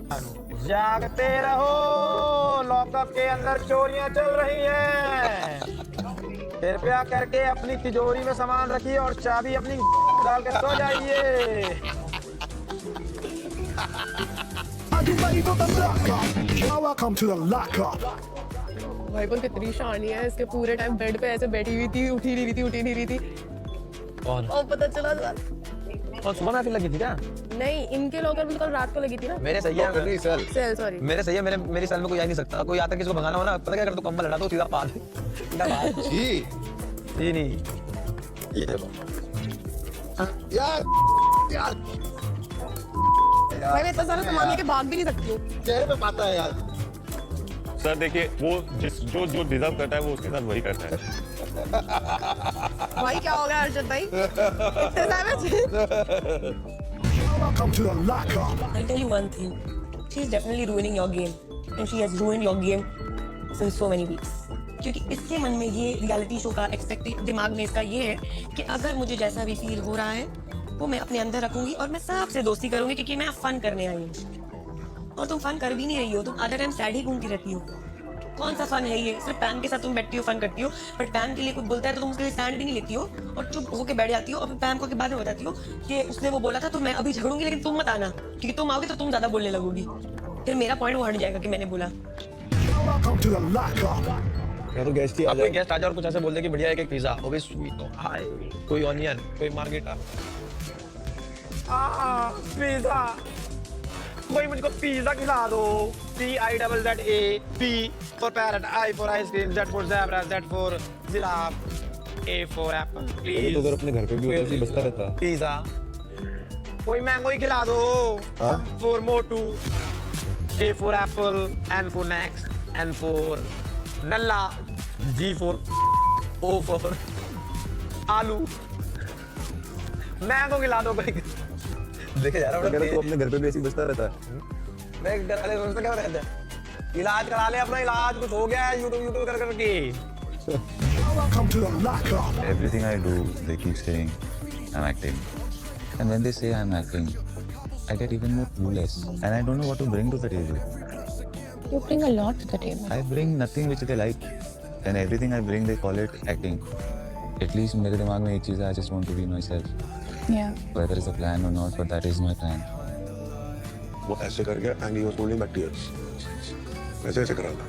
जागते रहो, लॉकअप के अंदर चोरियां चल रही हैं। कृपया करके अपनी तिजोरी में सामान रखिए और चाबी अपनी डाल के सो जाइए। Welcome to the lockup. भाई कौन कितनी शानी है, इसके पूरे टाइम बेड पे ऐसे बैठी हुई थी, उठी नहीं रही थी। कौन? और पता चला और सुबह में फिर लगी थी क्या? नहीं, इनके लॉकर में कल रात को लगी थी ना। मेरे सही है, सेल सॉरी, मेरे सही है, मेरी सेल में कोई आ नहीं सकता। कोई आता किसी को भगाना हो ना, पता क्या कर दो, कंबल हटा दो, सीधा पाद। जी नहीं, ये देखो यार भाई मैं इतना सारा सामान लेके भाग भी नहीं सकती हूँ। चेहरे पे पाता है यार। सर देखिए, वो जो डिजर्व करता है वो उसके साथ वही करता है। भाई क्या हो गया अर्शद भाई, इतने savage? Welcome to the lockup. I'll tell you one thing. She's definitely ruining your game, and she has ruined your game since so many weeks. क्योंकि इसके मन में ये रियलिटी शो का एक्सपेक्ट दिमाग में इसका ये है कि अगर मुझे जैसा भी फील हो रहा है वो मैं अपने अंदर रखूंगी और मैं सबसे दोस्ती करूंगी क्योंकि मैं फन करने आई हूँ। और तुम फन कर भी नहीं रही हो, तुम आधा टाइम सैड ही घूमती रहती हो। कौन सा फन है ये? सिर्फ पैम के साथ तुम बैठती हो, फन करती हो, बट पैम के लिए कुछ बोलता है तो तुम उसके लिए स्टैंड भी नहीं लेती हो और चुप होके बैठ जाती हो और फिर पैम को के बाद में बताती हो कि उसने वो बोला था तो मैं अभी झगड़ूंगी लेकिन तुम मत आना क्योंकि तुम आओगे तो तुम ज्यादा बोलने लगोगी। फिर मेरा पॉइंट वो हट जाएगा कि मैंने बोला। Welcome to the lockup. या तो गेस्ट ही आ जाए, गेस्ट आ जाए और कुछ ऐसे बोल दे कि बढ़िया एक पिज्जा, वो भी स्वीट हो, हाय, कोई ऑनियन, कोई मार्गेटा, पिज्जा, कोई मुझको पिज्जा खिला दो। PIZZA, P for parrot, I for ice cream, Z for zebra, Z for giraffe, A for apple, please। तो उधर अपने घर पे भी उधर ही बचता रहता है। पिज्जा, कोई मैंगो ही खिला दो। For Motu, A for apple, N for next, N for Nalla, G for O for आलू, मैंगो खिला दो कोई। देखे जा रहा हूँ तो अपने घर पे भी ऐसे ही बचता रहता है। मैं घर वाले सोचते क्या रहता है, इलाज करा ले अपना, इलाज कुछ हो गया है यूट्यूब कर करके। Welcome to the lockup. Everything I do, they keep saying I'm acting. And when they say I'm acting, I get even more clueless. And I don't know what to bring to the table. You bring a lot to the table. I bring nothing which they like. And everything I bring, they call it acting. At least मेरे दिमाग में एक चीज़ है, I just want to be myself. Yeah. Whether it's a plan or not, but that is my plan. वो ऐसे कर गया and he was holding back tears. ऐसे ऐसे कर रहा था।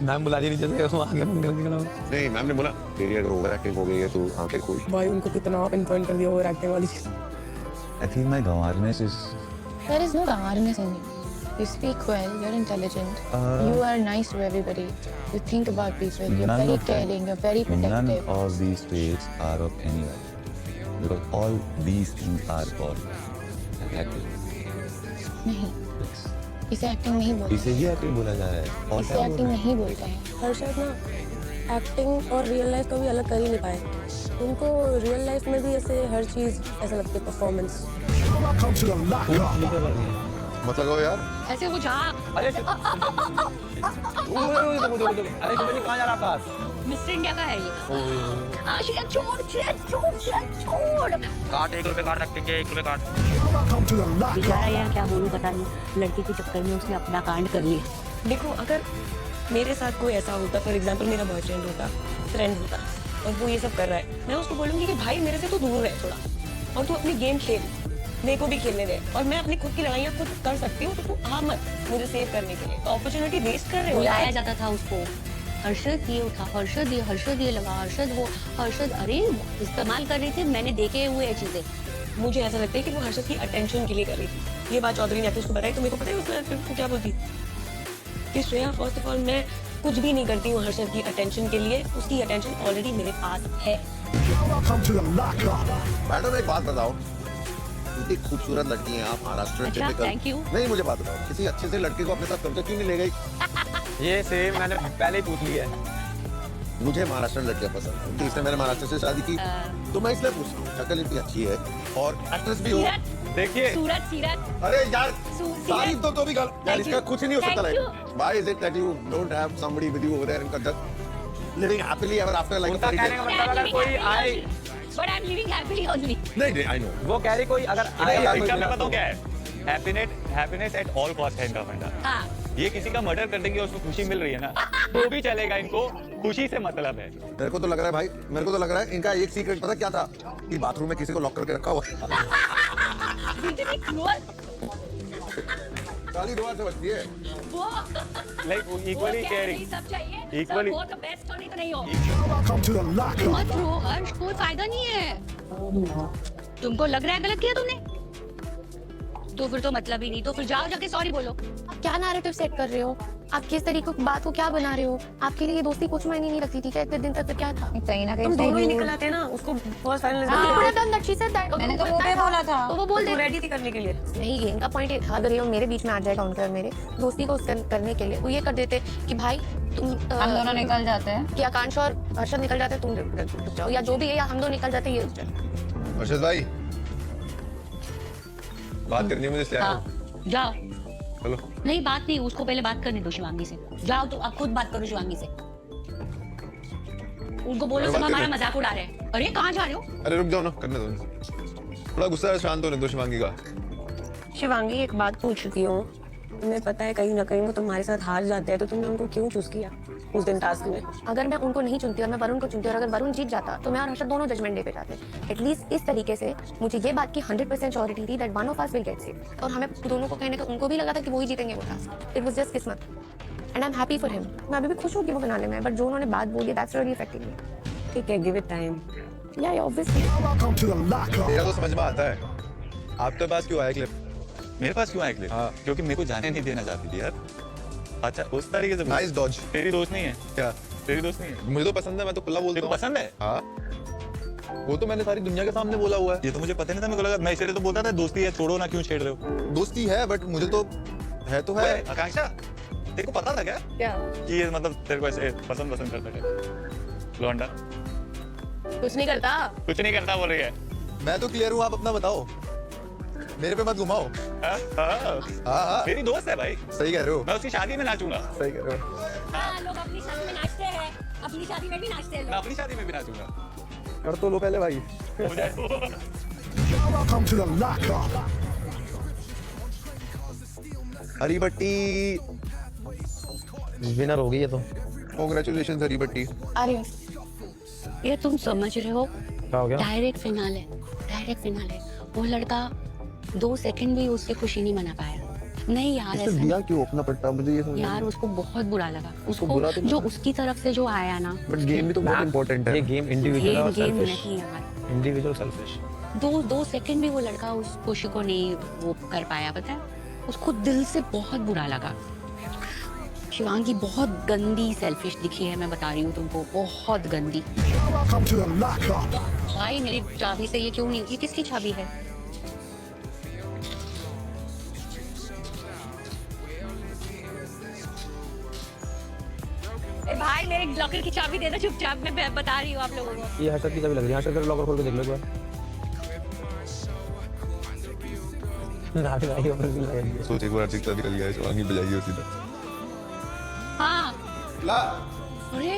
नाम बुला दी जैसे वो आगे नहीं, मैम ने बोला तेरी अगर ओवर एक्टिंग हो गई है तो आंखें खोल। भाई उनको कितना पिन पॉइंट कर दिया ओवर एक्टिंग वाली चीज। I feel my gawarness is. There is no awareness in you. You speak well, you're intelligent, you are nice to everybody, you think about people, you're None very of them. caring, you're very None protective. of these traits are of any value. Because all these things are called acting. नहीं, इसे acting नहीं बोलते। इसे ही acting बोला जा रहा है। और इसे क्या एक्टिंग नहीं बोलते हैं। हर्षद ना एक्टिंग और रियल लाइफ को भी अलग कर ही नहीं पाए। उनको रियल लाइफ में भी ऐसे हर चीज ऐसा लगती है performance. Welcome to the lockup. मत लगाओ यार। ऐसे वो जहाँ अरे अरे कहाँ जा रहा था? मिस्टर इंडिया का है ये। काट, 1 रुपए काट रखेंगे, 1 रुपए काट। Welcome to the lockup. बेचारा यार, क्या बोलूं पता नहीं, लड़के के चक्कर में उसने अपना कांड कर लिया। देखो अगर मेरे साथ कोई ऐसा होता, फॉर एग्जांपल मेरा बॉयफ्रेंड होता, फ्रेंड होता और वो ये सब कर रहा है, मैं उसको बोलूंगी कि भाई मेरे से तो दूर रह थोड़ा और तू अपनी गेम खेल, मेरे को भी खेलने दे और मैं अपनी खुद की लड़ाइयाँ खुद कर सकती हूँ, तो तू आ मत मुझे सेव करने के लिए। तो अपॉर्चुनिटी वेस्ट कर रहे हो। बुलाया जाता था उसको, हर्षद ये उठा, हर्षद ये लगा, हर्षद वो, हर्षद अरे इस्तेमाल कर रही थी, मैंने देखे हुए ये चीजें। मुझे ऐसा लगता है कि वो हर्षद की अटेंशन के लिए कर रही थी। ये बात चौधरी ने आके उसको बताई तो मेरे को पता है उसने क्या बोलती कि श्रेया, फर्स्ट ऑफ ऑल मैं कुछ भी नहीं करती हूँ हर्षद की अटेंशन के लिए, उसकी अटेंशन ऑलरेडी मेरे पास है। Welcome to the lockup. Madam एक बात बताओ, इतनी खूबसूरत लड़की हैं आप, महाराष्ट्र अच्छा, टिपिकल। thank you. नहीं मुझे बात बताओ, किसी अच्छे से लड़के को अपने साथ कब्जा क्यों नहीं ले गई? ये सेम मैंने पहले ही पूछ लिया है। मुझे महाराष्ट्र लड़कियां पसंद हैं, क्योंकि इसने मैंने महाराष्ट्र से शादी की तो मैं इसलिए पूछ रहा हूँ। शक्ल इतनी अच्छी है और एक्ट्रेस भी हो। देखिए सूरत अरे यार सारी तो भी गल यार, इसका कुछ नहीं हो सकता। Like why is it that you don't have somebody with you over there in just living happily ever after like उनका कहने का मतलब अगर कोई आए, but I am living happily only. नहीं आई नो वो कह रही कोई अगर आए, इनका मैं बताऊं क्या है, हैप्पीनेस एट ऑल कॉस्ट है इनका फंडा। हाँ ये किसी का मर्डर कर देंगे, उसको खुशी मिल रही है ना, तो भी चलेगा, इनको खुशी से मतलब है। मेरे को तो लग रहा है भाई, मेरे को तो लग रहा है इनका एक सीक्रेट पता क्या था, कि बाथरूम में किसी को लॉक करके रखा हुआ है। काली दुआ से बचती है। लाइक इक्वली केयरिंग, सब चाहिए, Equally- वो तो बेस्ट होने तो नहीं हो। Welcome to the lockup. मत रो हर्ष, कोई फायदा नहीं है। तुमको लग रहा है गलत किया तुमने, तो फिर तो मतलब ही नहीं, तो फिर जाओ जाके सॉरी बोलो। आप क्या नैरेटिव सेट कर रहे हो? आप किस तरीके की बात को क्या बना रहे हो? आपके लिए ये दोस्ती कुछ मायने नहीं रखती थी क्या? इतने दिन तक फिर क्या था? कहीं ना कहीं दोनों ही निकल आते ना उसको फर्स्ट फाइनल मैंने तो वो पे बोला था, तो वो बोल दे रेडी थी करने के लिए। नहीं, गेम का पॉइंट ये था, अगर ये मेरे बीच में आ जाए काउंटर मेरे दोस्ती को करने के लिए, वो ये कर देते कि भाई तुम हम दोनों निकल जाते हैं कि आकांक्ष और हर्षद निकल जाते, तुम रुक जाओ, या जो भी है, या हम दो निकल जाते, ये रुक जाए। अर्शद भाई बात करनी है मुझे, इसलिए आया हूं। हाँ जाओ। चलो नहीं बात नहीं, उसको पहले बात करने दो शिवांगी से। जाओ तो आप खुद बात करो शिवांगी से, उनको बोलो सब हमारा मजाक उड़ा रहे हैं। अरे कहाँ जा रहे हो? अरे रुक जाओ ना, करने दो, थोड़ा गुस्सा शांत होने दो शिवांगी का। शिवांगी एक बात पूछ रही हूँ, तुम्हें पता है कहीं ना कहीं वो तुम्हारे साथ हार जाते हैं, तो तुमने उनको क्यों चूज किया उस दिन टास्क में? अगर मैं उनको नहीं चुनती और मैं वरुण को चुनती और अगर वरुण जीत जाता तो मैं और हर्षद दोनों जजमेंट डे पे जाते। एटलीस्ट इस तरीके से मुझे ये बात की 100% श्योरिटी थी that one of us will get saved, और हमें दोनों को कहने का उनको भी लगा था कि वो ही जीतेंगे वो टास्क। इट वाज जस्ट किस्मत and I am happy for him. मैं अभी भी खुश हूँ कि वो फिनाले में है, बट जो उन्होंने बात बोली दैट्स रियली अफेक्टिंग मी। ठीक है, गिव इट टाइम। या obviously Welcome to the lockup. तेरा तो समझ में आता है, आपके पास क्यों आया क्लिप? मेरे पास क्यों आया क्लिप? हाँ। क्योंकि मेरे को जाने नहीं देना चाहती थी यार। अच्छा उस तरीके से नाइस डॉज। तेरी दोस्त नहीं है, क्या? तेरी दोस्त नहीं है, मुझे तो पसंद है, मैं तो खुला बोलता तेरे को हूँ। पसंद है? हाँ, वो तो मैंने सारी दुनिया के सामने बोला हुआ है। ये तो मुझे पता नहीं था, मेरे को लगा, मैं इसलिए तो बोलता था दोस्ती है, छोड़ो ना, क्यों छेड़ रहे हो? दोस्ती है, बट मुझे तो है तो है। आकांक्षा तेरे को पता था क्या क्या कि ये मतलब तेरे को ऐसे पसंद करता है लौंडा? कुछ नहीं करता। कुछ नहीं करता बोल रही है। मैं तो क्लियर हूँ, आप अपना बताओ, मेरे पे मत घुमाओ। हाँ, हाँ। हाँ हाँ, मेरी दोस्त है भाई, सही कह रहे हो, मैं उसकी शादी में नाचूंगा। सही कह रहे हो। हाँ लोग अपनी शादी में नाचते हैं, अपनी शादी में भी नाचते हैं मैं लोग। अपनी शादी में भी नाचूंगा। कर तो लो पहले भाई। हो जाए तो। Welcome to the lockup. Hari Batti winner हो गई है तो कांग्रेचुलेशन हरी बट्टी। अरे ये तुम समझ रहे हो, क्या हो गया? Direct finale, direct finale. वो लड़का 2 सेकंड भी उसकी खुशी नहीं मना पाया। नहीं यार ऐसा दिया नहीं। क्यों अपना पट्टा, मुझे ये समझ यार उसको बहुत बुरा लगा, उसको बुरा तो जो उसकी तरफ से जो आया ना। बट गेम भी तो बहुत इंपॉर्टेंट है। ये गेम इंडिविजुअल गेम और गेम सेल्फिश, नहीं यार, इंडिविजुअल सेल्फिश। 2 सेकंड भी वो लड़का उस खुशी को नहीं वो कर पाया, पता है उसको दिल से बहुत बुरा लगा। शिवांगी बहुत गंदी सेल्फिश दिखी है, मैं बता रही हूँ तुमको, बहुत गंदी। Welcome to the lockup. भाई मेरी चाबी से ये क्यों नहीं, ये किसकी चाबी है? ए भाई मेरे लॉकर की चाबी दे दो चुपचाप, मैं बता रही हूँ आप लोगों को। ये हर्षद की चाबी लग रही है, हर्षद का लॉकर खोल के देख लो एक बार। नाक लगी ऊपर भी लगी है। सोच एक बार चिक्ता निकल गया है, शिवांगी बजाइए उसी तरह। हाँ ला अरे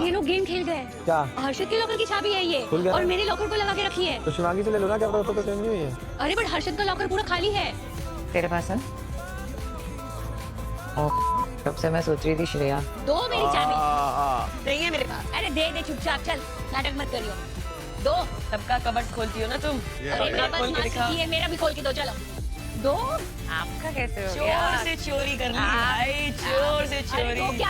ये लोग गेम खेल गए। क्या? हर्षद के लॉकर की चाबी है ये, खुल गया? और मेरे लॉकर को लगा के रखी है। तो शिवांगी से ले लो ना, क्या पता तो चेंज नहीं हुई है। अरे बट हर्षद का लॉकर पूरा खाली है। तेरे पास है? कब से मैं सोच रही थी श्रेया। दो मेरी चाबी नहीं है मेरे पास। अरे दे दे चुपचाप, चल नाटक मत करियो, दो। सबका कबर्ड खोलती हो ना तुम। अरे कबर्ड खोल के मत दिखा। कीजिए, मेरा भी खोल के दो, चलो दो। आपका कैसे हो चोर गया? से चोरी कर ली भाई, चोर से अरे चोरी। तो क्या